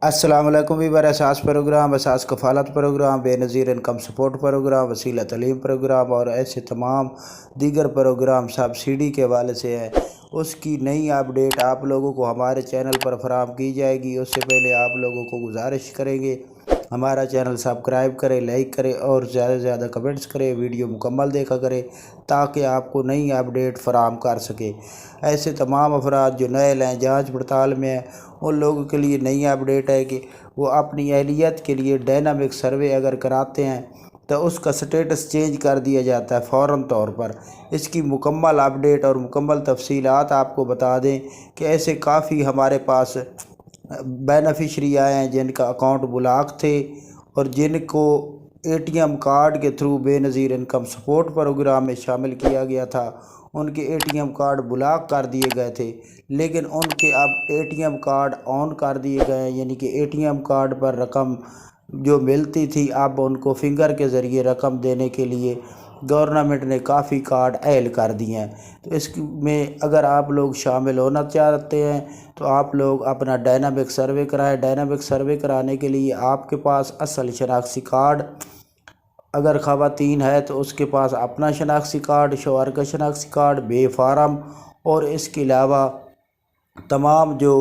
السلام علیکم ویور اساس پروگرام، اساس کفالت پروگرام، بے نظیر انکم سپورٹ پروگرام، وسیلہ تعلیم پروگرام اور ایسے تمام دیگر پروگرام سبسڈی کے حوالے سے ہیں، اس کی نئی اپڈیٹ آپ لوگوں کو ہمارے چینل پر فراہم کی جائے گی۔ اس سے پہلے آپ لوگوں کو گزارش کریں گے ہمارا چینل سبسکرائب کریں، لائک کریں اور زیادہ سے زیادہ کمنٹس کریں، ویڈیو مکمل دیکھا کریں تاکہ آپ کو نئی اپڈیٹ فراہم کر سکے۔ ایسے تمام افراد جو نئے ہیں، جانچ پڑتال میں ہیں، ان لوگوں کے لیے نئی اپڈیٹ ہے کہ وہ اپنی اہلیت کے لیے ڈائنامک سروے اگر کراتے ہیں تو اس کا سٹیٹس چینج کر دیا جاتا ہے فوراً طور پر۔ اس کی مکمل اپڈیٹ اور مکمل تفصیلات آپ کو بتا دیں کہ ایسے کافی ہمارے پاس بینیفیشری آئے ہیں جن کا اکاؤنٹ بلاک تھے اور جن کو اے ٹی ایم کارڈ کے تھرو بے نظیر انکم سپورٹ پروگرام میں شامل کیا گیا تھا۔ ان کے A T M card block کر دیے گئے تھے، لیکن ان کے اب A T M card on کر دیے گئے ہیں، یعنی کہ اے ٹی ایم کارڈ پر رقم جو ملتی تھی اب ان کو فنگر کے ذریعے رقم دینے کے لیے گورنمنٹ نے کافی کارڈ اہل کر دیے ہیں۔ تو اس میں اگر آپ لوگ شامل ہونا چاہتے ہیں تو آپ لوگ اپنا ڈائنامک سروے کرائیں۔ ڈائنامک سروے کرانے کے لیے آپ کے پاس اصل شناختی کارڈ، اگر خواتین ہے تو اس کے پاس اپنا شناختی کارڈ، شوہر کا شناختی کارڈ، بے فارم، اور اس کے علاوہ تمام جو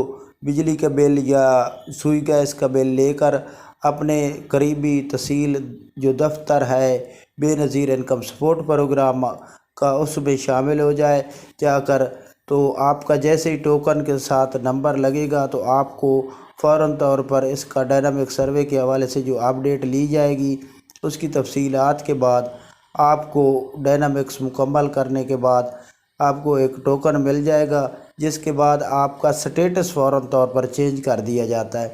بجلی کا بل یا سوئی گیس کا بل لے کر اپنے قریبی تحصیل جو دفتر ہے بے نظیر انکم سپورٹ پروگرام کا، اس میں شامل ہو جا کر تو آپ کا جیسے ہی ٹوکن کے ساتھ نمبر لگے گا تو آپ کو فوراً طور پر اس کا ڈائنامک سروے کے حوالے سے جو اپڈیٹ لی جائے گی، اس کی تفصیلات کے بعد آپ کو ڈائنامکس مکمل کرنے کے بعد آپ کو ایک ٹوکن مل جائے گا، جس کے بعد آپ کا سٹیٹس فوراً طور پر چینج کر دیا جاتا ہے۔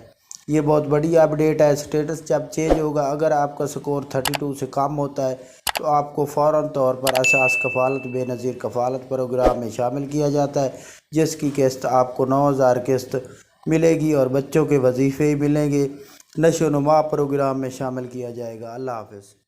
یہ بہت بڑی اپڈیٹ ہے۔ سٹیٹس جب چینج ہوگا، اگر آپ کا سکور 32 سے کم ہوتا ہے تو آپ کو فوراً طور پر اساس کفالت بے نظیر کفالت پروگرام میں شامل کیا جاتا ہے، جس کی قسط آپ کو 9000 قسط ملے گی اور بچوں کے وظیفے ملیں گے۔ نشو و نما پروگرام میں شامل کیا جائے گا۔ اللہ حافظ۔